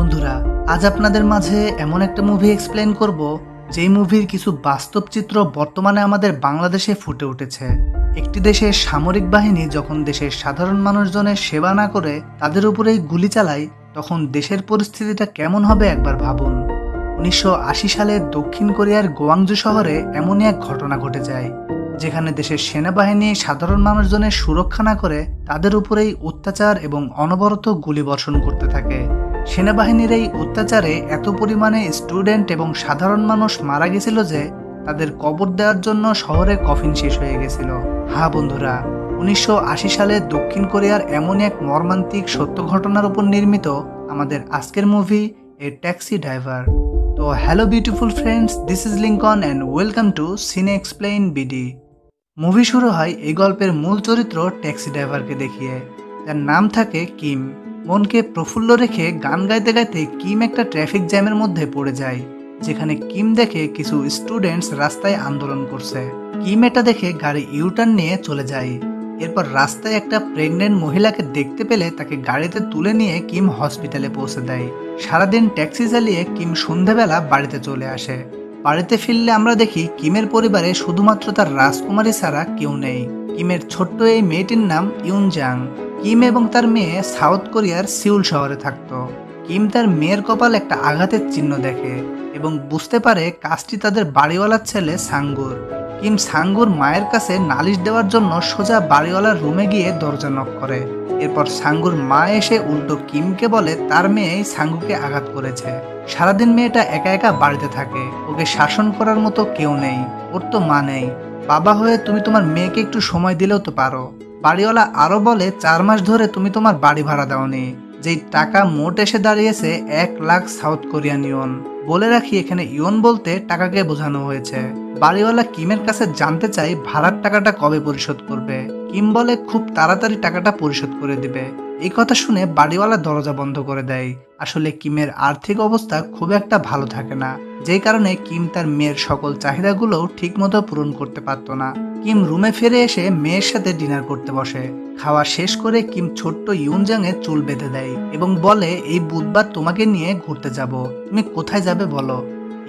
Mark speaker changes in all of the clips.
Speaker 1: বন্ধুরা, আজ আপনাদের মাঝে এমন একটা মুভি এক্সপ্লেন করব যেই মুভির কিছু বাস্তব চিত্র বর্তমানে আমাদের বাংলাদেশে ফুটে উঠেছে। একটি দেশের সামরিক বাহিনী যখন দেশের সাধারণ মানুষজনের সেবা না করে তাদের উপরেই গুলি চালায়, তখন দেশের পরিস্থিতিটা কেমন হবে একবার ভাবুন। 1980 সালে দক্ষিণ কোরিয়ার গোয়াংজু শহরে এমনই এক ঘটনা ঘটে যায়, যেখানে দেশের সেনাবাহিনী সাধারণ মানুষজনের সুরক্ষা না করে তাদের উপরেই অত্যাচার এবং অনবরত গুলিবর্ষণ করতে থাকে। সেনাবাহিনীর এই অত্যাচারে এত পরিমাণে স্টুডেন্ট এবং সাধারণ মানুষ মারা গেছিল যে তাদের কবর দেওয়ার জন্য শহরে কফিন শেষ হয়ে গেছিল। হ্যাঁ বন্ধুরা, 1980 সালে দক্ষিণ কোরিয়ার এমনই এক মর্মান্তিক সত্য ঘটনার উপর নির্মিত আমাদের আজকের মুভি এ ট্যাক্সি ড্রাইভার। তো hello beautiful friends, this is Lincoln and welcome to সিনে এক্সপ্লেইন বিডি। মুভি শুরু হয় এই গল্পের মূল চরিত্র ট্যাক্সি ড্রাইভারকে দেখিয়ে, যার নাম থাকে কিম। মনকে প্রফুল্ল রেখে গান গাইতে গাইতে কিম একটা ট্রাফিক জ্যামের মধ্যে পড়ে যায়, যেখানে কিম দেখে কিছু স্টুডেন্টস রাস্তায় আন্দোলন করছে। কিম এটা দেখে গাড়ি ইউটার্ন নিয়ে চলে যায়। এরপর রাস্তায় একটা প্রেগনেন্ট মহিলাকে দেখতে পেলে তাকে গাড়িতে তুলে নিয়ে কিম হসপিটালে পৌঁছে দেয়। সারাদিন ট্যাক্সি চালিয়ে কিম সন্ধ্যাবেলা বাড়িতে চলে আসে। বাড়িতে ফিরলে আমরা দেখি কিমের পরিবারে শুধুমাত্র তার রাজকুমারী ছাড়া কেউ নেই। কিমের ছোট্ট এই মেয়েটির নাম ইউনজাং। কিম এবং তার মেয়ে সাউথ কোরিয়ার সিউল শহরে থাকতো। কিম তার মেয়ের কপালে একটা আঘাতের চিহ্ন দেখে এবং বুঝতে পারে কাজটি তাদের বাড়িওয়ালার ছেলে সাঙ্গুর। কিম সাঙ্গুর মায়ের কাছে নালিশ দেওয়ার জন্য সোজা বাড়িওয়ালার রুমে গিয়ে দরজা নক করে। এরপর সাঙ্গুর মা এসে উল্টো কিমকে বলে তার মেয়েই সাঙ্গুকে আঘাত করেছে। সারাদিন মেয়েটা একা একা বাড়িতে থাকে, ওকে শাসন করার মতো কেউ নেই, ওর তো মা নেই। বাবা হয়ে তুমি তোমার মেয়েকে একটু সময় দিলেও তো পারো। বাড়িওয়ালা আরো বলে 4 মাস ধরে তুমি তোমার বাড়ি ভাড়া দাওনি, যেই টাকা মোট এসে দাঁড়িয়েছে 1 লাখ সাউথ কোরিয়ান ইয়ন। বলে রাখি, এখানে ইয়ন বলতে টাকাকে বোঝানো হয়েছে। বাড়িওয়ালা কিমের কাছে জানতে চাই ভাড়ার টাকাটা কবে পরিশোধ করবে। কিম বলে খুব তাড়াতাড়ি টাকাটা পরিশোধ করে দিবে। এই কথা শুনে বাড়িওয়ালা দরজা বন্ধ করে দেয়। আসলে কিমের আর্থিক অবস্থা খুব একটা ভালো থাকে না, যেই কারণে কিম তার মেয়ের সকল চাহিদাগুলো ঠিক মতো পূরণ করতে পারত না। কিম রুমে ফিরে এসে মেয়ের সাথে ডিনার করতে বসে। খাওয়া শেষ করে কিম ছোট্ট ইউনজাং এর চুল বেঁধে দেয় এবং বলে এই বুধবার তোমাকে নিয়ে ঘুরতে যাব, তুমি কোথায় যাবে বলো।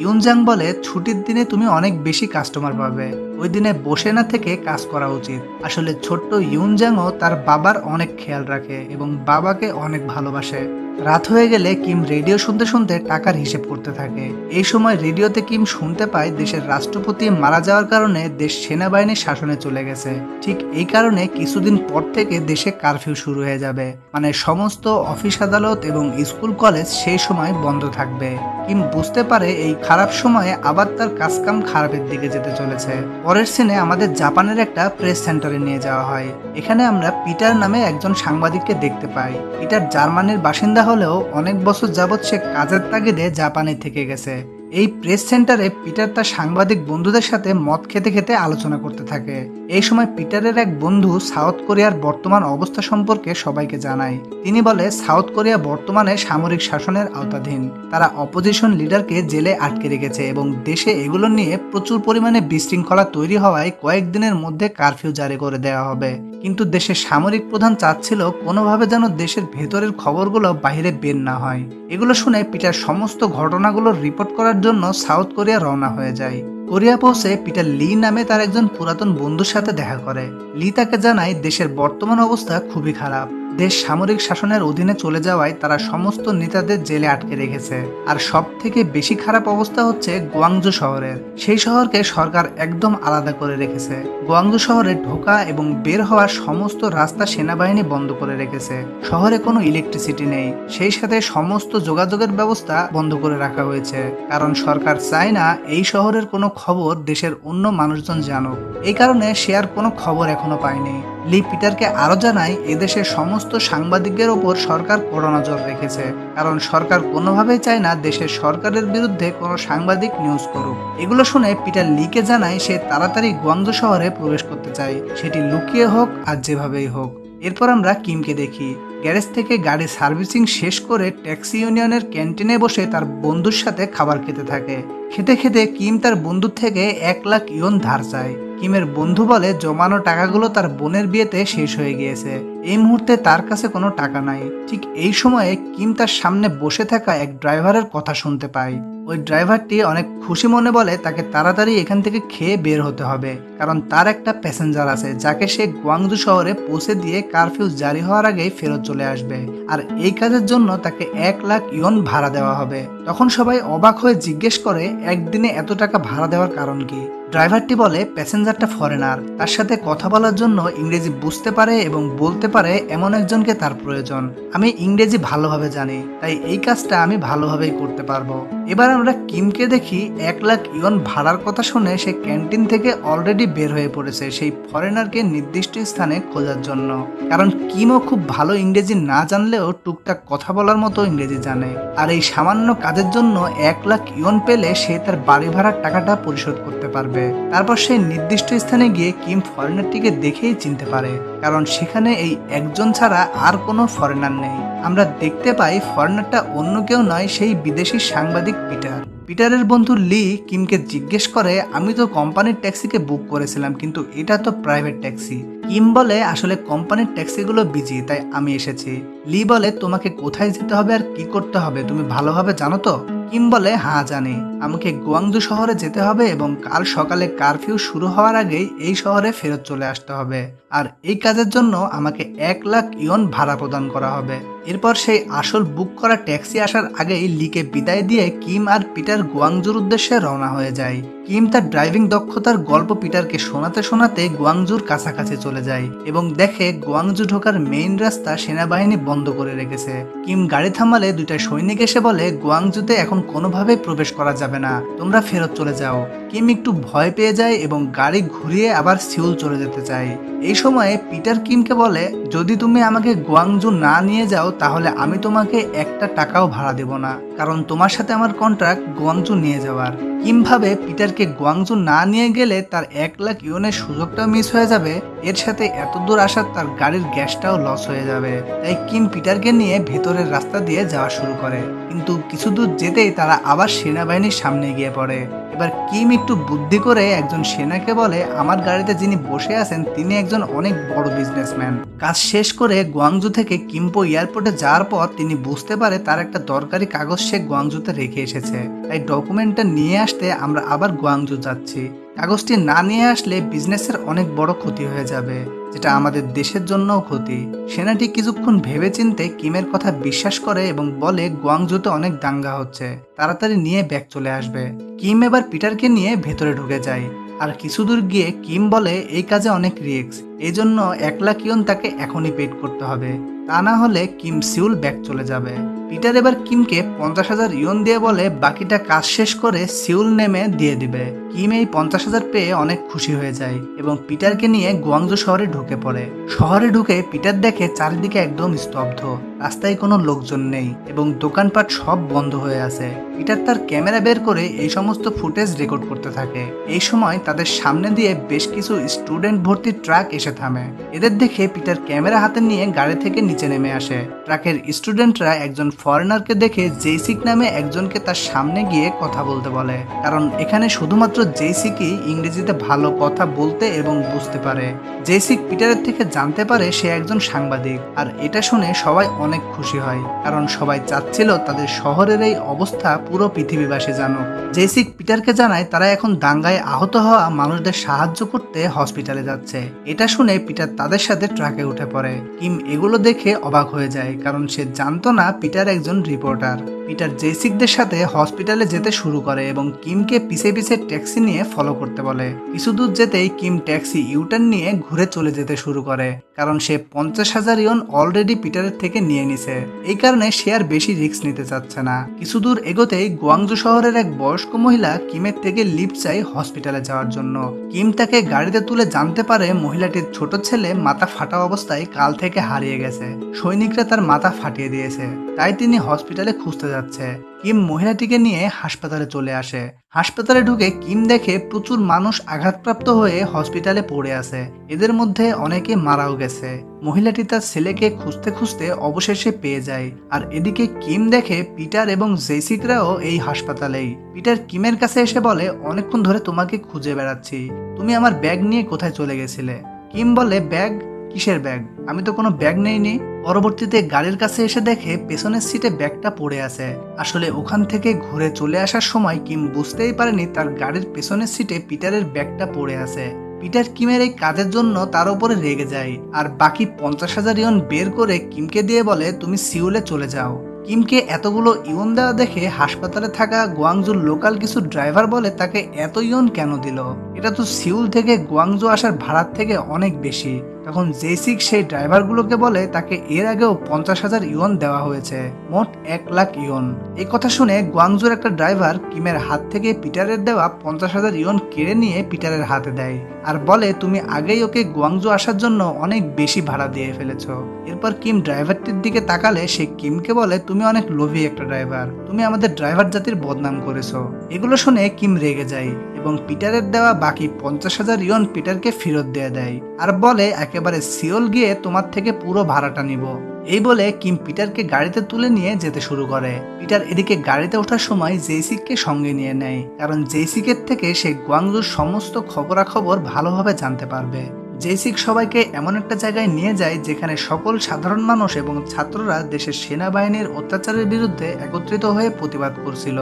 Speaker 1: ইউনজাং বলে ছুটির দিনে তুমি অনেক বেশি কাস্টমার পাবে, ওই দিনে বসে না থেকে কাজ করা উচিত। আসলে ছোট্ট ইউনজাংও তার বাবার অনেক খেয়াল রাখে এবং বাবাকে অনেক ভালোবাসে। রাত হয়ে গেলে কিম রেডিও শুনতে শুনতে টাকার হিসেব করতে থাকে। এই সময় রেডিওতে কিম শুনতে পায় দেশের রাষ্ট্রপতি মারা যাওয়ার কারণে দেশ সেনাবাহিনীর শাসনে চলে গেছে। ঠিক এই কারণে কিছুদিন পর থেকে দেশে কারফিউ শুরু হয়ে যাবে, মানে সমস্ত অফিস আদালত এবং স্কুল কলেজ সেই সময় বন্ধ থাকবে। কিম বুঝতে পারে এই খারাপ সময়ে আবার তার কাজকাম খারাপের দিকে যেতে চলেছে। পরের সিনে আমাদের জাপানের একটা প্রেস সেন্টারে নিয়ে যাওয়া হয়। এখানে আমরা পিটার নামে একজন সাংবাদিককে দেখতে পাই। পিটার জার্মানির বাসিন্দা হলেও অনেক বছর যাবৎ সে কাজের তাগিদে জাপানে থেকে গেছে। এই প্রেস সেন্টারে পিটার তার সাংবাদিক বন্ধুদের সাথে মদ খেতে খেতে আলোচনা করতে থাকে। এই সময় পিটারের এক বন্ধু সাউথ কোরিয়ার বর্তমান অবস্থা সম্পর্কে সবাইকে জানায়। তিনি বলে সাউথ কোরিয়া বর্তমানে সামরিক শাসনের আওতাধীন। তারা অপোজিশন লিডারকে জেলে আটকে রেখেছে এবং দেশে এগুলো নিয়ে প্রচুর পরিমাণে বিশৃঙ্খলা তৈরি হওয়ায় কয়েকদিনের মধ্যে কারফিউ জারি করে দেওয়া হবে। কিন্তু দেশের সামরিক প্রধান চাচ্ছিল কোনোভাবে যেন দেশের ভেতরের খবরগুলো বাইরে বের না হয়। এগুলো শুনে পিটার সমস্ত ঘটনাগুলোর রিপোর্ট করার জন্য সাউথ কোরিয়া রওনা হয়ে যায়। কোরিয়া পৌঁছে পিটার লি নামে তার একজন পুরাতন বন্ধুর সাথে দেখা করে। লি তাকে জানায় দেশের বর্তমান অবস্থা খুবই খারাপ। দেশ সামরিক শাসনের অধীনে চলে যাওয়ায় তারা সমস্ত নেতাদের জেলে আটকে রেখেছে। আর সব থেকে বেশি খারাপ অবস্থা হচ্ছে গোয়াংজু শহরের। সেই শহরকে সরকার একদম আলাদা করে রেখেছে। গোয়াংজু শহরে ঢোকা এবং বের হওয়ার সমস্ত রাস্তা সেনাবাহিনী বন্ধ করে রেখেছে। শহরে কোনো ইলেকট্রিসিটি নেই, সেই সাথে সমস্ত যোগাযোগের ব্যবস্থা বন্ধ করে রাখা হয়েছে, কারণ সরকার চায় না এই শহরের কোনো খবর দেশের অন্য মানুষজন জানুক। এই কারণে সে আর কোনো খবর এখনো পায়নি। লি পিটারকে আরো জানায় এদেশের সমস্ত সাংবাদিকদের ওপর সরকার কড়া নজর রেখেছে, কারণ সরকার কোনোভাবেই চায় না দেশের সরকারের বিরুদ্ধে কোনো সাংবাদিক নিউজ করুক। এগুলো শুনে পিটার লিকে জানায় সে তাড়াতাড়ি গোয়াংজু শহরে প্রবেশ করতে চায়, সেটি লুকিয়ে হোক আর যেভাবেই হোক। এরপর আমরা কিমকে দেখি গ্যারেজ থেকে গাড়ি সার্ভিসিং শেষ করে ট্যাক্সি ইউনিয়নের ক্যান্টিনে বসে তার বন্ধুর সাথে খাবার খেতে থাকে। খেতে খেতে কিম তার বন্ধুর থেকে 1 লাখ ইয়ন ধার চায়। কিমের বন্ধু বলে জমানো টাকাগুলো তার বোনের বিয়েতে শেষ হয়ে গিয়েছে, এই মুহূর্তে তার কাছে কোনো টাকা নাই। ঠিক এই সময়ে কিম তার সামনে বসে থাকা এক ড্রাইভারের কথা শুনতে পায়। ওই ড্রাইভারটি অনেক খুশি মনে বলে তাকে তাড়াতাড়ি এখান থেকে খেয়ে বের হতে হবে, কারণ তার একটা প্যাসেঞ্জার আছে যাকে সে গোয়াংজু শহরে পৌঁছে দিয়ে কারফিউ জারি হওয়ার আগেই ফেরত চলে আসবে, আর এই কাজের জন্য তাকে 1,00,000 ইয়ন ভাড়া দেওয়া হবে। তখন সবাই অবাক হয়ে জিজ্ঞেস করে একদিনে এত টাকা ভাড়া দেওয়ার কারণ কি। ড্রাইভারটি বলে প্যাসেঞ্জারটা ফরেনার, তার সাথে কথা বলার জন্য ইংরেজি বুঝতে পারে এবং বলতে পারে এমন একজনকে তার প্রয়োজন। আমি ইংরেজি ভালোভাবে জানি, তাই এই কাজটা আমি ভালোভাবেই করতে পারবো। এবার আমরা কিমকে দেখি 1,00,000 ইয়ন ভাড়ার কথা শুনে সে ক্যান্টিন থেকে অলরেডি বের হয়ে পড়েছে সেই ফরেনারকে নির্দিষ্ট স্থানে খোঁজার জন্য, কারণ কিমও খুব ভালো ইংরেজি না জানলেও টুকটাক কথা বলার মতো ইংরেজি জানে। আর এই সামান্য কাজের জন্য 1,00,000 ইয়ন পেলে সে তার বাড়ি ভাড়ার টাকাটা পরিশোধ করতে পারবে। তারপর সে নির্দিষ্ট স্থানে গিয়ে কিম ফরেনারটিকে দেখেই চিনতে পারে, কারণ সেখানে এই একজন ছাড়া আর কোনো ফরেনার নেই। আমরা দেখতে পাই ফরেনারটা অন্য কেউ নয়, সেই বিদেশি সাংবাদিক পিটার। পিটারের বন্ধু লি কিমকে জিজ্ঞেস করে আমি তো কোম্পানির ট্যাক্সিকে বুক করেছিলাম, কিন্তু এটা তো প্রাইভেট ট্যাক্সি। কিম বলে আসলে কোম্পানির ট্যাক্সিগুলো বিজি, তাই আমি এসেছি। লি বলে তোমাকে কোথায় যেতে হবে আর কি করতে হবে তুমি ভালোভাবে জানো তো? কিম বলে হ্যাঁ জানি, আমাকে গোয়াংজু শহরে যেতে হবে এবং কাল সকালে কারফিউ শুরু হওয়ার আগেই এই শহরে ফেরত চলে আসতে হবে, আর এই কাজের জন্য আমাকে 1,00,000 ইয়ন ভাড়া প্রদান করা হবে। এরপর সেই আসল বুক করা ট্যাক্সি আসার আগেই লিকে বিদায় দিয়ে কিম আর পিটার গোয়াংজুর উদ্দেশ্যে রওনা হয়ে যায়। কিম তার ড্রাইভিং দক্ষতার গল্প পিটারকে শোনাতে শোনাতে গোয়াংজুর কাছাকাছি চলে যায় এবং দেখে গোয়াংজু ঢোকার মেইন রাস্তা সেনাবাহিনী বন্ধ করে রেখেছে। কিম গাড়ি থামালে দুইটা সৈনিক এসে বলে গোয়াংজুতে এখন কোনোভাবেই প্রবেশ করা যাবে না, তোমরা ফেরত চলে যাও। কিম একটু ভয় পেয়ে যায় এবং গাড়ি ঘুরিয়ে আবার সিউল চলে যেতে চায়। এই সময়ে পিটার কিমকে বলে যদি তুমি আমাকে গোয়াংজু না নিয়ে যাও তাহলে আমি তোমাকে একটা টাকাও ভাড়া দেব না, কারণ তোমার সাথে আমার কন্ট্রাক্ট গোয়াংজু নিয়ে যাওয়ার। কিম ভাবে পিটারকে গোয়াংজু না নিয়ে গেলে তার 1,00,000 ইয়নের সুযোগটাও মিস হয়ে যাবে, এর সাথে এত দূর আসার তার গাড়ির গ্যাসটাও লস হয়ে যাবে। তাই কিম পিটারকে নিয়ে ভেতরের রাস্তা দিয়ে যাওয়া শুরু করে, কিন্তু কিছু দূর যেতেই তারা আবার সেনাবাহিনীর সামনে গিয়ে পড়ে। এবার কিম একটু বুদ্ধি করে একজন সেনাকে বলে আমার গাড়িতে যিনি বসে আছেন তিনি একজন অনেক বড় বিজনেসম্যান। কাজ শেষ করে গোয়াংজু থেকে কিম্পো এয়ারপোর্টে যাওয়ার পর তিনি বুঝতে পারে তার একটা দরকারি কাগজ সে গোয়াংজুতে রেখে এসেছে, তাই ডকুমেন্টটা নিয়ে আসতে আমরা আবার গোয়াংজু যাচ্ছি। কাগজটি না নিয়ে আসলে বিজনেসের অনেক বড় ক্ষতি হয়ে যাবে, যেটা আমাদের দেশের জন্যও ক্ষতি। সেনাটি কিছুক্ষণ ভেবেচিন্তে কিমের কথা বিশ্বাস করে এবং বলে গোয়াংজুতে অনেক দাঙ্গা হচ্ছে, তাড়াতাড়ি নিয়ে ব্যাক চলে আসবে। কিম এবার পিটারকে নিয়ে ভেতরে ঢুকে যায়, আর কিছু দূর গিয়ে কিম বলে এই কাজে অনেক রিস্ক, এই জন্য 1,00,000 ইয়ন তাকে এখনই পেড করতে হবে, তা না হলে কিম সিউল ব্যাক চলে যাবে। পিটার এবার কিমকে 50,000 ইয়ন দিয়ে বলে বাকিটা কাজ শেষ করে সিউল নেমে দিয়ে দিবে। কিম এই 50,000 পেয়ে অনেক খুশি হয়ে যায় এবং পিটারকে নিয়ে গোয়াংজু শহরে ঢুকে পড়ে। শহরে ঢুকে পিটার দেখে চারিদিকে একদম স্তব্ধ, রাস্তায় কোনো লোকজন নেই এবং দোকানপাট সব বন্ধ হয়ে আছে। পিটার তার ক্যামেরা বের করে এই সমস্ত ফুটেজ রেকর্ড করতে থাকে। এই সময় তাদের সামনে দিয়ে বেশ কিছু স্টুডেন্ট ভর্তি ট্রাক এসে থামে। এদের দেখে পিটার ক্যামেরা হাতে নিয়ে গাড়ি থেকে নিচে নেমে আসে। ট্রাকের স্টুডেন্টরা একজন ফরেনারকে দেখে জেসিক নামে একজনকে তার সামনে গিয়ে কথা বলতে বলে, কারণ এখানে শুধুমাত্র জেসিকই ইংরেজিতে ভালো কথা বলতে এবং বুঝতে পারে। জেসিক পিটারের থেকে জানতে পারে সে একজন সাংবাদিক, আর এটা শুনে সবাই অনেক খুশি হয়, কারণ সবাই চাচ্ছিল তাদের শহরের এই অবস্থা পুরো পৃথিবীবাসী জানুক। জেসিক পিটারকে জানায় তারা এখন দাঙ্গায় আহত হওয়া মানুষদের সাহায্য করতে হসপিটালে যাচ্ছে। এটা শুনে পিটার তাদের সাথে ট্রাকে উঠে পড়ে। কিম এগুলো দেখে অবাক হয়ে যায়, কারণ সে জানতো না পিটার একজন রিপোর্টার। পিটার জেসিকদের সাথে হসপিটালে যেতে শুরু করে এবং কিমকে পিছে পিছে ট্যাক্সি নিয়ে ফলো করতে বলে। কিছু দূর যেতেই কিম ট্যাক্সি ইউটার্ন নিয়ে ঘুরে চলে যেতে শুরু করে, কারণ সে 50,000 ইয়ন অলরেডি পিটারের থেকে নিয়ে নিছে। এই কারণে সে আর বেশি রিস্ক নিতে চাচ্ছে না। কিছু দূর এগোতেই গোয়াংজু শহরের এক বয়স্ক মহিলা কিমের থেকে লিফট চাই হসপিটালে যাওয়ার জন্য। কিম তাকে গাড়িতে তুলে জানতে পারে মহিলাটির ছোট ছেলে মাথা ফাটা অবস্থায় কাল থেকে হারিয়ে গেছে, সৈনিকরা তার মাথা ফাটিয়ে দিয়েছে, তাই তিনি হসপিটালে খুঁজতে যাচ্ছে। কিম মহিলাটিকে নিয়ে হাসপাতালে চলে আসে। হাসপাতালে ঢুকে কিম দেখে প্রচুর মানুষ আঘাতপ্রাপ্ত হয়ে হসপিটালে পড়ে আছে, এদের মধ্যে অনেকে মারাও গেছে। মহিলাটি তার ছেলেকে খুঁজতে খুঁজতে অবশেষে পেয়ে যায়, আর এদিকে কিম দেখে পিটার এবং জেসিকরাও এই হাসপাতালেই। পিটার কিমের কাছে এসে বলে অনেকক্ষণ ধরে তোমাকে খুঁজে বেড়াচ্ছি, তুমি আমার ব্যাগ নিয়ে কোথায় চলে গেছিলে? কিম বলে ব্যাগ? কিসের ব্যাগ? আমি তো কোনো ব্যাগ নেইনি। পরবর্তীতে গাড়ির কাছে এসে দেখে পেছনের সিটে ব্যাগটা পড়ে আছে। আসলে ওখান থেকে ঘুরে চলে আসার সময় কিম বুঝতেই পারেনি তার গাড়ির পেছনের সিটে পিটারের ব্যাগটা পড়ে আছে। পিটার কিমের এই কাজের জন্য তার উপরে রেগে যায় আর বাকি 50,000 ইয়ন বের করে কিমকে দিয়ে বলে তুমি সিউলে চলে যাও। কিমকে এতগুলো ইয়ন দেওয়া দেখে হাসপাতালে থাকা গুয়াংজুর লোকাল কিছু ড্রাইভার বলে তাকে এত ইয়ন কেন দিল, এটা তো সিউল থেকে গুয়াংজু আসার ভাড়ার থেকে অনেক বেশি। তখন জেসিক সেই ড্রাইভারগুলোকে বলে তাকে এর আগেও 50,000 ইয়ন দেওয়া হয়েছে, মোট 1 লাখ ইয়ন। এই কথা শুনে গুয়াংজুর একটা ড্রাইভার কিমের হাত থেকে পিটারের দেওয়া 50,000 ইয়ন কেড়ে নিয়ে পিটারের হাতে দেয় আর বলে তুমি আগেই ওকে গুয়াংজু আসার জন্য অনেক বেশি ভাড়া দিয়ে ফেলেছ। এরপর কিম ড্রাইভারটির দিকে তাকালে সে কিমকে বলে তুমি অনেক লোভী একটা ড্রাইভার, তুমি আমাদের ড্রাইভার জাতির বদনাম করেছো। এগুলো শুনে কিম রেগে যায় এবং পিটারের দেওয়া বাকি 50,000 ইয়ন পিটারকে ফেরত দিয়ে দেয় আর বলে একেবারে সিওল গিয়ে তোমার থেকে পুরো ভাড়াটা নিব। এই বলে কিম পিটারকে গাড়িতে তুলে নিয়ে যেতে শুরু করে। পিটার এদিকে গাড়িতে ওঠার সময় জেসিককে সঙ্গে নিয়ে নেয়, কারণ জেসিকের থেকে সে গুয়াংজুর সমস্ত খবরাখবর ভালোভাবে জানতে পারবে। জেসিক সবাইকে এমন একটা জায়গায় নিয়ে যায় যেখানে সকল সাধারণ মানুষ এবং ছাত্ররা দেশের সেনাবাহিনীর অত্যাচারের বিরুদ্ধে একত্রিত হয়ে প্রতিবাদ করছিল।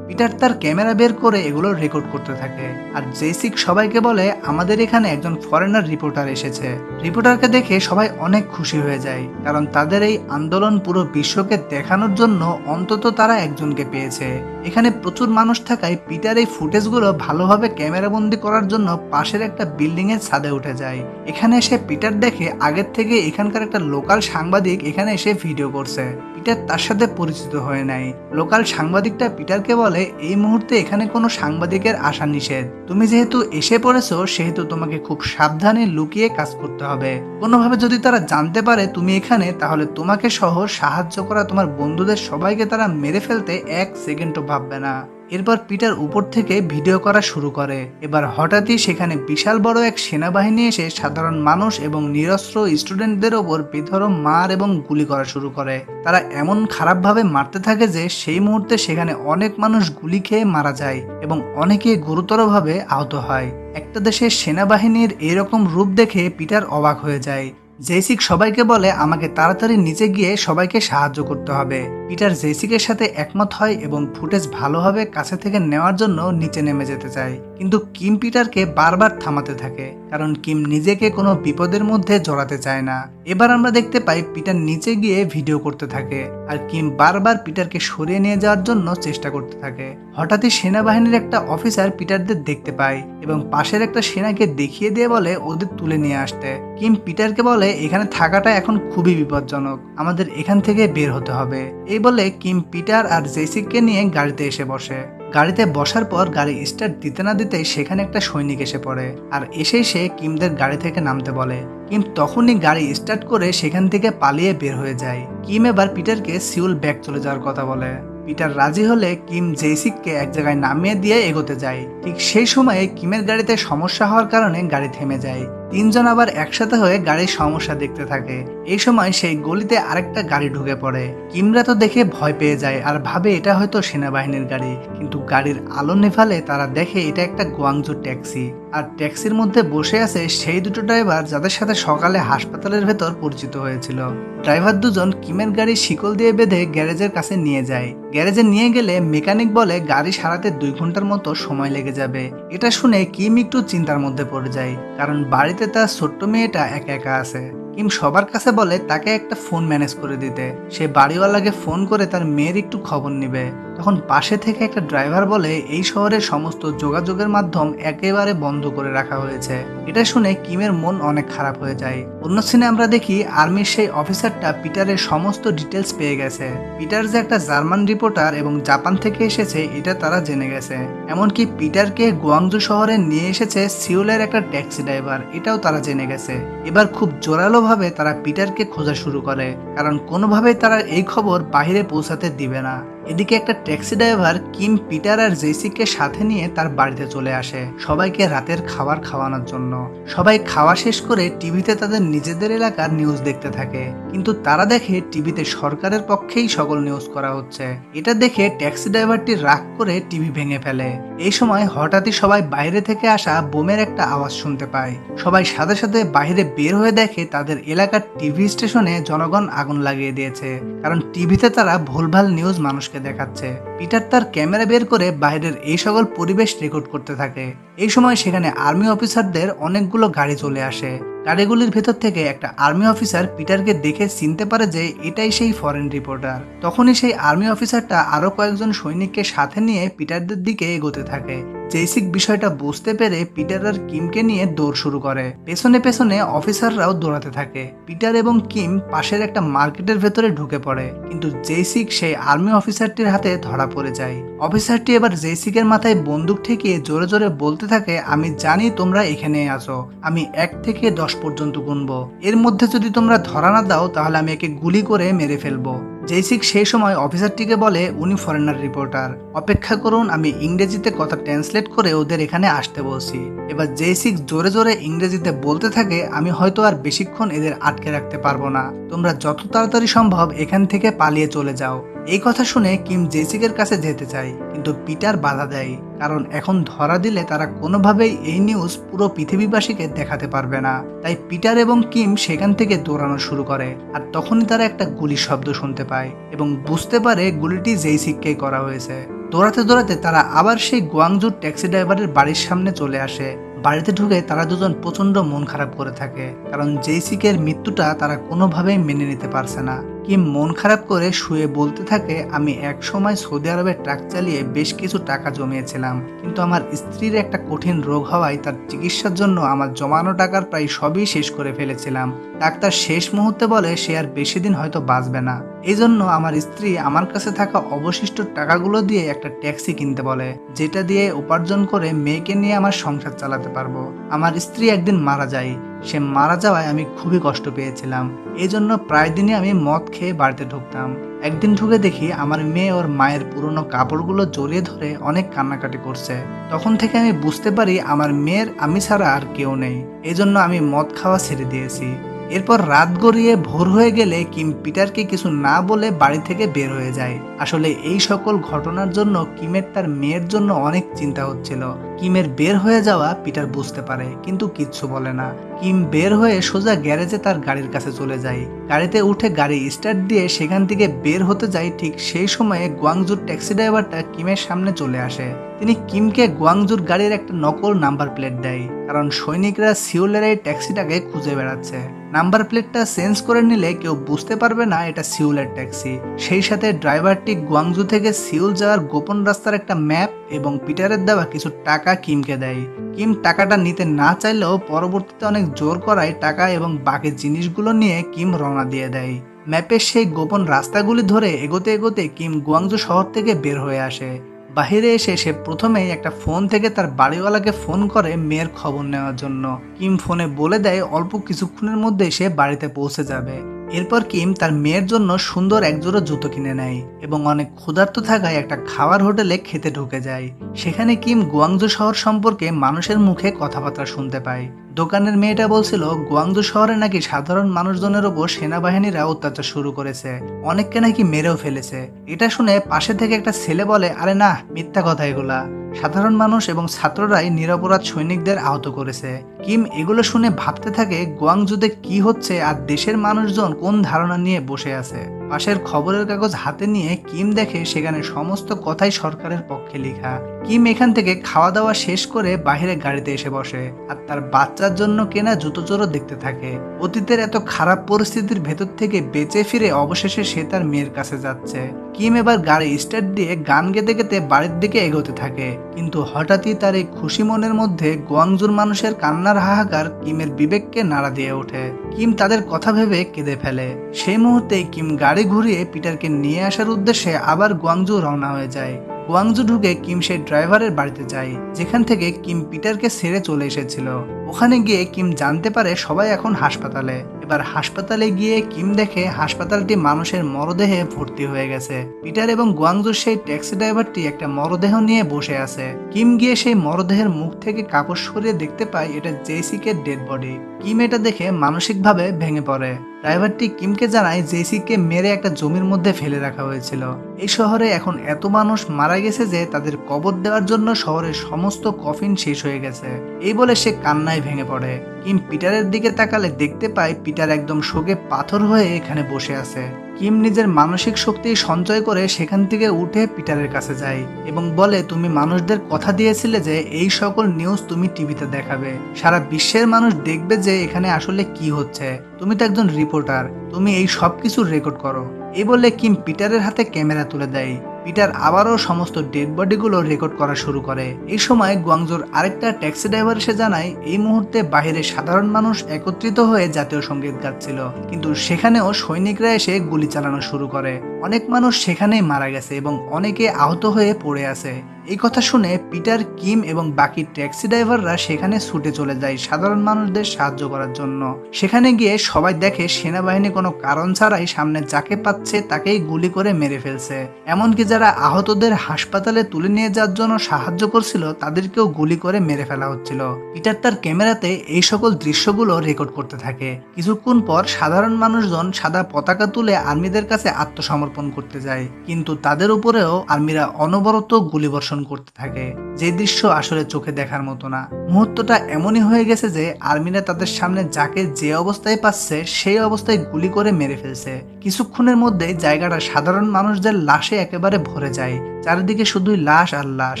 Speaker 1: পিটার তার ক্যামেরা বের করে এগুলো রেকর্ড করতে থাকে আর জেসিক সবাইকে বলে আমাদের এখানে একজন ফরেনার রিপোর্টার এসেছে। রিপোর্টারকে দেখে সবাই অনেক খুশি হয়ে যায়, কারণ তাদের এই আন্দোলন পুরো বিশ্বকে দেখানোর জন্য অন্তত তারা একজনকে পেয়েছে। এখানে প্রচুর মানুষ থাকায় পিটার এই ফুটেজগুলো ভালোভাবে ক্যামেরাবন্দি করার জন্য পাশের একটা বিল্ডিং এর ছাদে উঠে যায়। এখানে এসে পিটার দেখে আগের থেকে এখানকার একটা লোকাল সাংবাদিক এখানে এসে ভিডিও করছে। পিটার তার সাথে পরিচিত হয়ে নেয়। লোকাল সাংবাদিকটা পিটারকে বলে এই মুহূর্তে এখানে কোনো সাংবাদিকের আসা নিষেধ, তুমি যেহেতু এসে পড়েছো সেহেতু তোমাকে খুব সাবধানে লুকিয়ে কাজ করতে হবে। কোনোভাবে যদি তারা জানতে পারে তুমি এখানে, তাহলে তোমাকে সহ সাহায্য করা তোমার বন্ধুদের সবাইকে তারা মেরে ফেলতে 1 সেকেন্ডও ভাববে না। এরপর পিটার উপর থেকে ভিডিও করা শুরু করে। এবার হঠাৎই সেখানে বিশাল বড় এক সেনাবাহিনী এসে সাধারণ মানুষ এবং নিরস্ত্র স্টুডেন্টদের ওপর বেধড়ক মার এবং গুলি করা শুরু করে। তারা এমন খারাপভাবে মারতে থাকে যে সেই মুহূর্তে সেখানে অনেক মানুষ গুলি খেয়ে মারা যায় এবং অনেকে গুরুতরভাবে আহত হয়। একটা দেশের সেনাবাহিনীর এরকম রূপ দেখে পিটার অবাক হয়ে যায়। জেসিক সবাইকে বলে আমাকে তাড়াতাড়ি নিচে গিয়ে সবাইকে সাহায্য করতে হবে। পিটার জেসিকের সাথে একমত হয় এবং ফুটেজ ভালোভাবে কাছে থেকে নেওয়ার জন্য নিচে নেমে যেতে চায়, কিন্তু কিম পিটারকে বারবার থামাতে থাকে, কারণ কিম নিজেকে কোনো বিপদের মধ্যে জড়াতে চায় না। এবার আমরা দেখতে পাই পিটার নিচে গিয়ে ভিডিও করতে থাকে আর কিম বারবার পিটারকে সরিয়ে নিয়ে যাওয়ার জন্য চেষ্টা করতে থাকে। হঠাৎই সেনাবাহিনীর একটা অফিসার পিটারদের দেখতে পায় এবং পাশের একটা সেনাকে দেখিয়ে দিয়ে বলে ওদের তুলে নিয়ে আসতে। কিম পিটারকে বলে এখানে থাকাটা এখন খুবই বিপজ্জনক, আমাদের এখান থেকে বের হতে হবে। এই বলে কিম পিটার আর জেসিককে নিয়ে গাড়িতে এসে বসে। গাড়িতে বসার পর গাড়ি স্টার্ট দিতে না দিতেই সেখানে একটা সৈনিক এসে পড়ে আর এসে সে কিমদের গাড়ি থেকে নামতে বলে। কিম তখনই গাড়ি স্টার্ট করে সেখান থেকে পালিয়ে বের হয়ে যায়। কিম এবার পিটারকে সিউল ব্যাক চলে যাওয়ার কথা বলে। পিটার রাজি হলে কিম জেসিককে এক জায়গায় নামিয়ে দিয়ে এগোতে যায়। ঠিক সেই সময়ে কিমের গাড়িতে সমস্যা হওয়ার কারণে গাড়ি থেমে যায়। তিনজন আবার একসাথে হয়ে গাড়ির সমস্যা দেখতে থাকে। এই সময় সেই গলিতে আরেকটা গাড়ি ঢুকে পড়ে। কিমরা তো দেখে ভয় পেয়ে যায় আর ভাবে এটা হয়তো সেনাবাহিনীর গাড়ি, কিন্তু গাড়ির আলো নেভালে তারা দেখে এটা একটা গুয়াংজু ট্যাক্সি আর ট্যাক্সির মধ্যে বসে আছে সেই দুটো ড্রাইভার যাদের সাথে সকালে হাসপাতালের ভেতর পরিচিত হয়েছিল। ড্রাইভার দুজন কিমের গাড়ি শিকল দিয়ে বেঁধে গ্যারেজের কাছে নিয়ে যায়। গ্যারেজে নিয়ে গেলে মেকানিক বলে গাড়ি সারাতে 2 ঘন্টার মতো সময় লেগে যাবে। এটা শুনে কিম একটু চিন্তার মধ্যে পড়ে যায়, কারণ বাড়িতে তার ছোট্ট মেয়েটা একা একা আছে। কিম সবার কাছে বলে তাকে একটা ফোন ম্যানেজ করে দিতে। সে বাড়িওয়ালাকে ফোন করে তার মেয়ের একটু খবর নিবে। তখন পাশে থেকে একটা ড্রাইভার বলে এই শহরের সমস্ত যোগাযোগের মাধ্যম একেবারে বন্ধ করে রাখা হয়েছে। এটা শুনে কিমের মন অনেক খারাপ হয়ে যায়। অন্য সিনে আমরা দেখি আর্মির সেই অফিসারটা পিটারের সমস্ত ডিটেলস পেয়ে গেছে। পিটার যে একটা জার্মান রিপোর্টার এবং জাপান থেকে এসেছে এটা তারা জেনে গেছে। এমনকি পিটারকে গুয়াংজু শহরে নিয়ে এসেছে সিউলের একটা ট্যাক্সি ড্রাইভার, এটাও তারা জেনে গেছে। এবার খুব জোরালো ভাবে তারা পিটারকে খোঁজা শুরু করে, কারণ কোনোভাবেই তারা এই খবর বাহিরে পৌঁছাতে দিবে না। এদিকে একটা ট্যাক্সি ড্রাইভার কিম, পিটার আর জেসিকে সাথে নিয়ে তার বাড়িতে চলে আসে সবাইকে রাতের খাবার খাওয়ানোর জন্য। সবাই খাওয়া শেষ করে টিভিতে তাদের নিজেদের এলাকার নিউজ দেখতে থাকে, কিন্তু তারা দেখে টিভিতে সরকারের পক্ষেই সকল নিউজ করা হচ্ছে। এটা দেখে ট্যাক্সি ড্রাইভারটি রাগ করে টিভি ভেঙে ফেলে। এই সময় হঠাৎই সবাই বাইরে থেকে আসা বোমের একটা আওয়াজ শুনতে পায়। সবাই সাথে সাথে বাইরে বের হয়ে দেখে তাদের এলাকার টিভি স্টেশনে জনগণ আগুন লাগিয়ে দিয়েছে, কারণ টিভিতে তারা ভুলভাল নিউজ মানুষকে দেখাচ্ছে। পিটার তার ক্যামেরা বের করে বাইরের এই সকল পরিবেশ রেকর্ড করতে থাকে। এই সময় সেখানে আর্মি অফিসারদের অনেকগুলো গাড়ি চলে আসে। গাড়িগুলির ভেতর থেকে একটা আর্মি অফিসার পিটারকে দেখে চিনতে পারে যে এটাই সেই ফরেন রিপোর্টার। তখনই সেই আর্মি অফিসারটা আরো কয়েকজন সৈনিককে সাথে নিয়ে পিটারদের দিকে এগোতে থাকে। জেসিক বিষয়টা বুঝতে পেরে পিটার আর কিমকে নিয়ে দৌড় শুরু করে। পেছনে পেছনে অফিসাররাও দৌড়াতে থাকে। পিটার এবং কিম পাশের একটা মার্কেটের ভেতরে ঢুকে পড়ে, কিন্তু জেসিক সেই আর্মি অফিসারটির হাতে ধরা পড়ে যায়। অফিসারটি এবার জেসিকের মাথায় বন্দুক ঠেকিয়ে জোরে জোরে বলতে থাকে, আমি জানি তোমরা এখানে আছো, আমি 1 থেকে 10 পর্যন্ত গুনবো, এর মধ্যে যদি তোমরা ধরা না দাও তাহলে আমি একে গুলি করে মেরে ফেলবো। জেসিক সেই সময় অফিসারটিকে বলে, উনি ফরেনার রিপোর্টার, অপেক্ষা করুন, আমি ইংরেজিতে কথা ট্রান্সলেট করে ওদের এখানে আসতে বলছি। এবার জেসিক জোরে জোরে ইংরেজিতে বলতে থাকে, আমি হয়তো আর বেশিক্ষণ এদের আটকে রাখতে পারবো না, তোমরা যত তাড়াতাড়ি সম্ভব এখান থেকে পালিয়ে চলে যাও। এই কথা শুনে কিম জেসিকের কাছে যেতে চায়, কিন্তু পিটার বাধা দেয়, কারণ এখন ধরা দিলে তারা কোনোভাবেই এই নিউজ পুরো পৃথিবীবাসীকে দেখাতে পারবে না। তাই পিটার এবং কিম সেখান থেকে দৌড়ানো শুরু করে, আর তখনই তারা একটা গুলির শব্দ শুনতে পায় এবং বুঝতে পারে গুলিটি জেসিককেই করা হয়েছে। দৌড়াতে দৌড়াতে তারা আবার সেই গুয়াংজুর ট্যাক্সি ড্রাইভারের বাড়ির সামনে চলে আসে। বাড়িতে ঢুকে তারা দুজন প্রচন্ড মন খারাপ করে থাকে, কারণ জেসিকের মৃত্যুটা তারা কোনোভাবেই মেনে নিতে পারছে না। কিম মন খারাপ করে শুয়ে বলতে থাকে, আমি এক সময় সৌদি আরবে ট্রাক চালিয়ে বেশ কিছু টাকা জমিয়েছিলাম, কিন্তু আমার স্ত্রীর একটা কঠিন রোগ হওয়ায় তার চিকিৎসার জন্য আমার জমানো টাকার প্রায় সবই শেষ করে ফেলেছিলাম। ডাক্তার শেষ মুহূর্তে বলে সে আর বেশি দিন হয়তো বাঁচবে না। এই জন্য আমার স্ত্রী আমার কাছে থাকা অবশিষ্ট টাকাগুলো দিয়ে একটা ট্যাক্সি কিনতে বলে, যেটা দিয়ে উপার্জন করে মেয়েকে নিয়ে আমার সংসার চালাতে পারবো। আমার স্ত্রী একদিন মারা যায়, সে মারা যাওয়ায় আমি খুবই কষ্ট পেয়েছিলাম। এই জন্য প্রায় দিনই আমি মদ খেয়ে বাড়িতে ঢুকতাম। একদিন ঢুকে দেখি আমার মেয়ে ওর মায়ের পুরনো কাপড়গুলো জড়িয়ে ধরে অনেক কান্নাকাটি করছে। তখন থেকে আমি বুঝতে পারি আমার মেয়ের আমি ছাড়া আর কেউ নেই। এই জন্য আমি মদ খাওয়া ছেড়ে দিয়েছি। এরপর রাত গড়িয়ে ভোর হয়ে গেলে কিম পিটারকে কিছু না বলে বাড়ি থেকে বের হয়ে যায়। আসলে এই সকল ঘটনার জন্য কিমের তার মেয়ের জন্য অনেক চিন্তা হচ্ছিল। কিমের বের হয়ে যাওয়া পিটার বুঝতে পারে, কিন্তু কিচ্ছু বলে না। কিম বের হয়ে সোজা গ্যারেজে তার গাড়ির কাছে চলে যায়। গাড়িতে উঠে গাড়ি স্টার্ট দিয়ে সেখান থেকে বের হতে যায়। ঠিক সেই সময়ে গুয়াংজুর ট্যাক্সি ড্রাইভারটা কিমের সামনে চলে আসে। তিনি কিমকে গুয়াংজুর গাড়ির একটা নকল নাম্বার প্লেট দেয়, কারণ সৈনিকরা সিউলের এই ট্যাক্সিটাকে খুঁজে বেড়াচ্ছে। নাম্বার প্লেটটা চেঞ্জ করে নিলে কেউ বুঝতে পারবে না এটা সিউলের ট্যাক্সি। সেই সাথে ড্রাইভারটি গুয়াংজু থেকে সিউল যাওয়ার গোপন রাস্তার একটা ম্যাপ এবং পিটারের দেওয়া কিছু টাকা কিমকে দেয়। কিম টাকাটা নিতে না চাইলেও পরবর্তীতে অনেক জোর করায় টাকা এবং বাকি জিনিসগুলো নিয়ে কিম রওনা দিয়ে দেয়। ম্যাপের সেই গোপন রাস্তাগুলি ধরে এগোতে এগোতে কিম গুয়াংজু শহর থেকে বের হয়ে আসে। বাহিরে এসে সে প্রথমেই একটা ফোন থেকে তার বাড়িওয়ালাকে ফোন করে মেয়ের খবর নেওয়ার জন্য। কিম ফোনে বলে দেয় অল্প কিছুক্ষণের মধ্যে সে বাড়িতে পৌঁছে যাবে। এরপর কিম তার মেয়ের জন্য সুন্দর একজোড়া জুতো কিনে নেয় এবং অনেক ক্ষুধার্ত থাকায় একটা খাবার হোটেলে খেতে ঢুকে যায়। সেখানে কিম গুয়াংজু শহর সম্পর্কে মানুষের মুখে কথাবার্তা শুনতে পায়। দোকানের মেয়েটা বলছিল গুয়াংজু শহরে নাকি সাধারণ মানুষজনের ওপর সেনাবাহিনীরা অত্যাচার শুরু করেছে, অনেককে নাকি মেরেও ফেলেছে। এটা শুনে পাশে থেকে একটা ছেলে বলে, আরে না, মিথ্যা কথা এগুলা, সাধারণ মানুষ এবং ছাত্ররাই নিরপরাধ সৈনিকদের আহত করেছে। কিম এগুলো শুনে ভাবতে থাকে গুয়াংজুতে কি হচ্ছে আর দেশের মানুষজন কোন ধারণা নিয়ে বসে আছে। পাশের খবরের কাগজ হাতে নিয়ে কিম দেখে সেখানে সমস্ত কথাই সরকারের পক্ষে লেখা। কিম এখান থেকে খাওয়া দাওয়া শেষ করে বাইরে গাড়িতে এসে বসে আর তার বাচ্চার জন্য কেনা জুতো চোরও দেখতে থাকে। অতীতের এত খারাপ পরিস্থিতির ভেতর থেকে বেঁচে ফিরে অবশেষে সে তার মেয়ের কাছে যাচ্ছে। কিম এবার গাড়ি স্টার্ট দিয়ে গান গেতে গেতে বাড়ির দিকে এগোতে থাকে, কিন্তু হঠাৎই তার এই খুশি মনের মধ্যে গুয়াংজুর মানুষের কান্নার হাহাকার কিমের বিবেককে নাড়া দিয়ে ওঠে। কিম তাদের কথা ভেবে কেঁদে ফেলে। সেই মুহূর্তে কিম গাড়ি ঘুরিয়ে পিটারকে নিয়ে আসার উদ্দেশ্যে আবার গুয়াংজু রওনা হয়ে যায়। গুয়াংজু ঢুকে কিম সেই ড্রাইভারের বাড়িতে যায় যেখান থেকে কিম পিটারকে ছেড়ে চলে এসেছিল। ওখানে গিয়ে কিম জানতে পারে সবাই এখন হাসপাতালে। এবার হাসপাতালে গিয়ে কিম দেখে হাসপাতালটি মানুষের মরদেহে ভর্তি হয়ে গেছে। পিটার এবং গুয়াংজুর সেই ট্যাক্সি ড্রাইভারটি একটা মরদেহ নিয়ে বসে আছে। কিম গিয়ে সেই মরদেহের মুখ থেকে কাপড় সরিয়ে দেখতে পায় এটা জেসিকে ডেড বডি। কিম এটা দেখে মানসিকভাবে ভেঙে পড়ে। ড্রাইভারটি কিমকে জানায় জেসিকে মেরে একটা জমির মধ্যে ফেলে রাখা হয়েছিল। এই শহরে এখন এত মানুষ মারা গেছে যে তাদের কবর দেওয়ার জন্য শহরের সমস্ত কফিন শেষ হয়ে গেছে। এই বলে সে কান্নায় ভেঙে পড়ে। কিম পিটারের দিকে তাকালে দেখতে পায় পিটার একদম শোকে পাথর হয়ে এখানে বসে আছে। কিম নিজের মানসিক শক্তি সঞ্চয় করে সেখান থেকে উঠে পিটারের কাছে যায় এবং বলে, তুমি মানুষদের কথা দিয়েছিলে যে এই সকল নিউজ তুমি টিভিতে দেখাবে, সারা বিশ্বের মানুষ দেখবে যে এখানে আসলে কি হচ্ছে। তুমি তো একজন রিপোর্টার, তুমি এই সব কিছু রেকর্ড করো। এই বলে কিম পিটারের হাতে ক্যামেরা তুলে দেয়। পিটার আবারও সমস্ত ডেড বডিগুলো রেকর্ড করা শুরু করে। এই সময় গুয়াংজুর আরেকটা ট্যাক্সি ড্রাইভার এসে জানায় এই মুহূর্তে বাইরে সাধারণ মানুষ একত্রিত হয়ে জাতীয় সঙ্গীত গাচ্ছিল, কিন্তু সেখানেও সৈনিকরা এসে গুলি চালানো শুরু করে। অনেক মানুষ সেখানেই মারা গেছে এবং অনেকে আহত হয়ে পড়ে আছে। এই কথা শুনে পিটার, কিম এবং বাকি ট্যাক্সি ড্রাইভাররা সেখানে ছুটে চলে যায় সাধারণ মানুষদের সাহায্য করার জন্য। সেখানে গিয়ে সবাই দেখে সেনাবাহিনী কোনো কারণ ছাড়াই সামনে যাকে পাচ্ছে তাকেই গুলি করে মেরে ফেলছে। এমনকি যারা আহতদের হাসপাতালে তুলে নিয়ে যাওয়ার জন্য সাহায্য করছিল তাদেরকেও গুলি করে মেরে ফেলা হচ্ছিল। পিটার তার ক্যামেরাতে এই সকল দৃশ্যগুলো রেকর্ড করতে থাকে। কিছুক্ষণ পর সাধারণ মানুষজন সাদা পতাকা তুলে আর্মিদের কাছে আত্মসমর্পণ করতে যায়, কিন্তু তাদের উপরেও আর্মিরা অনবরত গুলিবর্ষণ করতে থাকে। যে দৃশ্য আসলে চোখে দেখার মতো না। মুহূর্তটা এমনই হয়ে গেছে যে আর্মিরা তাদের সামনে যাকে যে অবস্থায় পাচ্ছে সেই অবস্থায় গুলি করে মেরে ফেলছে। কিছুক্ষণের মধ্যেই জায়গাটা সাধারণ মানুষদের লাশে একেবারে ভরে যায়। চারিদিকে শুধুই লাশ আর লাশ।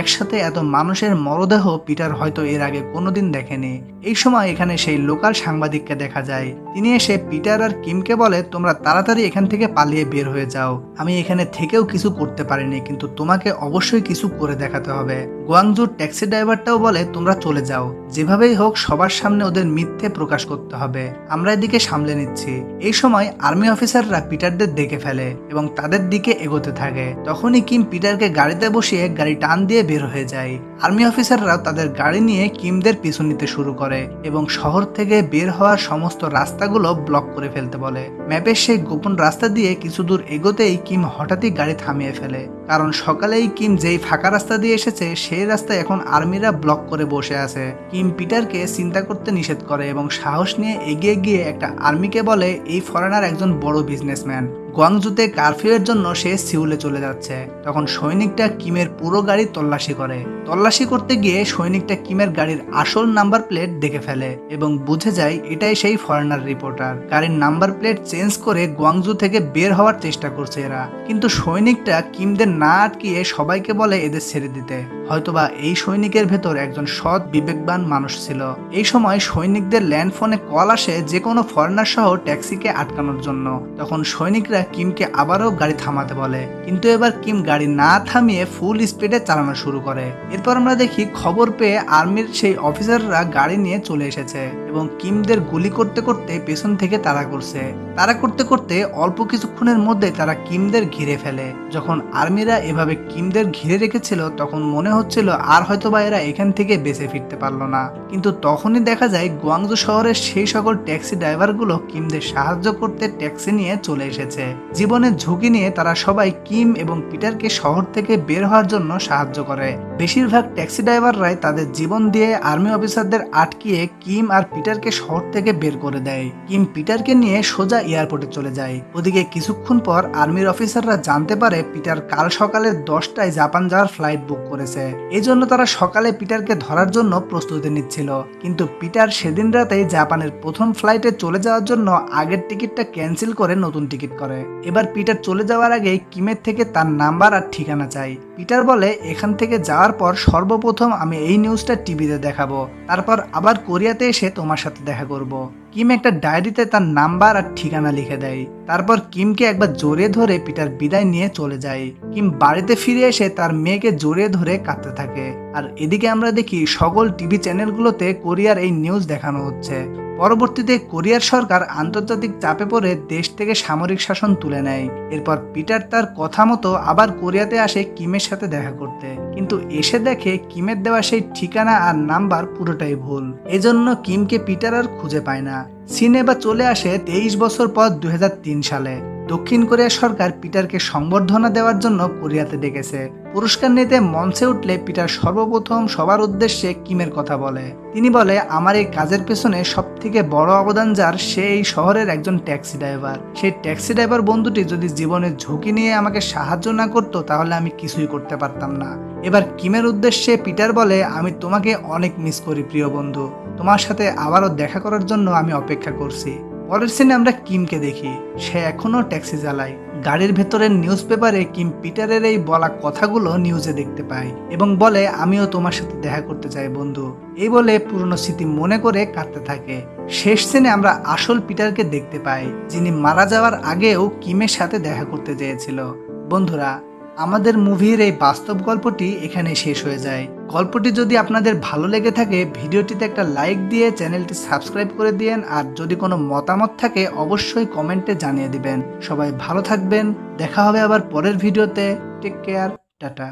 Speaker 1: একসাথে এত মানুষের মরদেহ পিটার হয়তো এর আগে কোনোদিন দেখেনি। এই সময় এখানে সেই লোকাল সাংবাদিককে দেখা যায়। তিনি এসে পিটার আর কিমকে বলে, তোমরা তাড়াতাড়ি এখান থেকে পালিয়ে বের হয়ে যাও। আমি এখানে থেকেও কিছু করতে পারিনি, কিন্তু তোমাকে অবশ্যই কিছু করে দেখাতে হবে। গুয়াংজুর ট্যাক্সি ড্রাইভারটাও বলে, তোমরা চলে যাও, যেভাবেই হোক সবার সামনে ওদের মিথ্যে প্রকাশ করতে হবে, আমরা এদিকে সামলে নিচ্ছি। এই সময় আর্মি অফিসাররা পিটারদের দেখে ফেলে এবং তাদের দিকে এগোতে থাকে। তখনই কিম পিটারকে গাড়িতে বসিয়ে গাড়ি টান দিয়ে বের হয়ে যায়। আর্মি অফিসাররাও তাদের গাড়ি নিয়ে কিমদের পিছু নিতে শুরু করে এবং শহর থেকে বের হওয়ার সমস্ত রাস্তাগুলো ব্লক করে ফেলতে বলে। ম্যাপের সেই গোপন রাস্তা দিয়ে কিছু দূর এগোতেই কিম হঠাৎই গাড়ি থামিয়ে ফেলে, কারণ সকালেই কিম যেই ফাঁকা রাস্তা দিয়ে এসেছে সেই রাস্তায় এখন আর্মিরা ব্লক করে বসে আছে। কিম পিটারকে চিন্তা করতে নিষেধ করে এবং সাহস নিয়ে এগিয়ে গিয়ে একটা আর্মিকে বলে, এই ফরেনার একজন বড় বিজনেসম্যান, গুয়াংজুতে কারফিউ এর জন্য সে সিউলে চলে যাচ্ছে। তখন সৈনিকটা কিমের পুরো গাড়ি তল্লাশি করে। তল্লাশি করতে গিয়ে সৈনিকটা কিমের গাড়ির আসল নাম্বার প্লেট দেখে ফেলে এবং বুঝে যায় এটাই সেই ফরেনার রিপোর্টার। গাড়ির নাম্বার প্লেট চেঞ্জ করে গুয়াংজু থেকে বের হওয়ার চেষ্টা করছে এরা, কিন্তু সৈনিকটা কিমদের না আটকিয়ে সবাইকে বলে এদের ছেড়ে দিতে। হয়তোবা এই সৈনিকের ভেতর একজন সৎ বিবেকবান মানুষ ছিল। এই সময় সৈনিকদের ল্যান্ড ফোনে কল আসে যে কোনো ফরেনার সহ ট্যাক্সিকে আটকানোর জন্য। তখন সৈনিকরা কিমকে আবারও গাড়ি থামাতে বলে, কিন্তু এবার কিম গাড়ি না থামিয়ে ফুল স্পিডে চালানো শুরু করে। এরপর আমরা দেখি খবর পেয়ে আর্মির সেই অফিসাররা গাড়ি নিয়ে চলে এসেছে এবং কিমদের গুলি করতে করতে পেছন থেকে তাড়া করছে। তাড়া করতে করতে অল্প কিছুক্ষণের মধ্যে তারা কিমদের ঘিরে ফেলে। যখন আর্মিরা এভাবে কিমদের ঘিরে রেখেছিল তখন মনে হচ্ছিল আর হয়তোবা এরা এখান থেকে বেঁচে ফিরতে পারলো না, কিন্তু তখনই দেখা যায় গুয়াংজু শহরের সেই সকল ট্যাক্সি ড্রাইভারগুলো কিমদের সাহায্য করতে ট্যাক্সি নিয়ে চলে এসেছে। জীবনের ঝুঁকি নিয়ে তারা সবাই কিম এবং পিটারকে শহর থেকে বের হওয়ার জন্য সাহায্য করে। বেশিরভাগ ট্যাক্সি ড্রাইভাররাই তাদের জীবন দিয়ে আর্মি অফিসারদের আটকিয়ে কিম আর পিটারকে শহর থেকে বের করে দেয়। কিম পিটারকে নিয়ে সোজা এয়ারপোর্টে চলে যায়। ওদিকে কিছুক্ষণ পর আর্মির অফিসাররা জানতে পারে পিটার কাল সকালে 10টায় জাপান যাওয়ার ফ্লাইট বুক করেছে। এই জন্য তারা সকালে পিটারকে ধরার জন্য প্রস্তুতি নিচ্ছিল, কিন্তু পিটার সেদিন রাতেই জাপানের প্রথম ফ্লাইটে চলে যাওয়ার জন্য আগের টিকিটটা ক্যান্সেল করে নতুন টিকিট করে। এবার পিটার চলে যাওয়ার আগে কিমের থেকে তার নাম্বার আর ঠিকানা চাই। পিটার বলে, এখান থেকে যাওয়ার পর সর্বপ্রথম আমি এই নিউজটা টিভিতে দেখাবো, তারপর আবার কোরিয়াতে এসে তোমার সাথে দেখা করব। কিম একটা ডায়েরিতে তার নাম্বার আর ঠিকানা লিখে দেয়। তারপর কিমকে একবার জড়িয়ে ধরে পিটার বিদায় নিয়ে চলে যায়। কিম বাড়িতে ফিরে এসে তার মেয়েকে জড়িয়ে ধরে কাঁদতে থাকে। আর এদিকে আমরা দেখি সকল টিভি চ্যানেলগুলোতে কোরিয়ার এই নিউজ দেখানো হচ্ছে। পরবর্তীতে কোরিয়ার সরকার আন্তর্জাতিক চাপে পড়ে দেশ থেকে সামরিক শাসন তুলে নেয়। এরপর পিটার তার কথা মতো আবার কোরিয়াতে আসে কিমের সাথে দেখা করতে, কিন্তু এসে দেখে কিমের দেওয়া সেই ঠিকানা আর নাম্বার পুরোটাই ভুল। এজন্য কিমকে পিটার আর খুঁজে পায় না। সিনে বা চলে আসে 23 বছর পর 2003 সালে। দক্ষিণ কোরিয়া সরকার পিটারকে সংবর্ধনা দেওয়ার জন্য কোরিয়াতে ডেকেছে। পুরস্কার নিতে মঞ্চে উঠলে পিটার সর্বপ্রথম সবার উদ্দেশ্যে কিমের কথা বলে। তিনি বলে, আমার এই কাজের পেছনে সব থেকে বড় অবদান যার, সে এই শহরের একজন ট্যাক্সি ড্রাইভার। সেই ট্যাক্সি ড্রাইভার বন্ধুটি যদি জীবনের ঝুঁকি নিয়ে আমাকে সাহায্য না করতো তাহলে আমি কিছুই করতে পারতাম না। এবার কিমের উদ্দেশ্যে পিটার বলে, আমি তোমাকে অনেক মিস করি প্রিয় বন্ধু, তোমার সাথে আবারও দেখা করার জন্য আমি অপেক্ষা করছি। পরের সিনে আমরা কিমকে দেখি, সে এখনো ট্যাক্সি চালায়। গাড়ির ভেতরের নিউজ পেপারে কিম পিটারের এই বলা কথাগুলো নিউজে দেখতে পায় এবং বলে, আমিও তোমার সাথে দেখা করতে চাই বন্ধু। এই বলে পুরনো স্মৃতি মনে করে কাঁদতে থাকে। শেষ সিনে আমরা আসল পিটারকে দেখতে পাই, যিনি মারা যাওয়ার আগেও কিমের সাথে দেখা করতে চেয়েছিল। বন্ধুরা, আমাদের মুভির এই বাস্তব গল্পটি এখানে শেষ হয়ে যায়। গল্পটি যদি আপনাদের ভালো লেগে থাকে ভিডিওটিতে একটা লাইক দিয়ে চ্যানেলটি সাবস্ক্রাইব করে দিয়েন, আর যদি কোনো মতামত থাকে অবশ্যই কমেন্টে জানিয়ে দিবেন। সবাই ভালো থাকবেন, দেখা হবে আবার পরের ভিডিওতে। Take care, tata.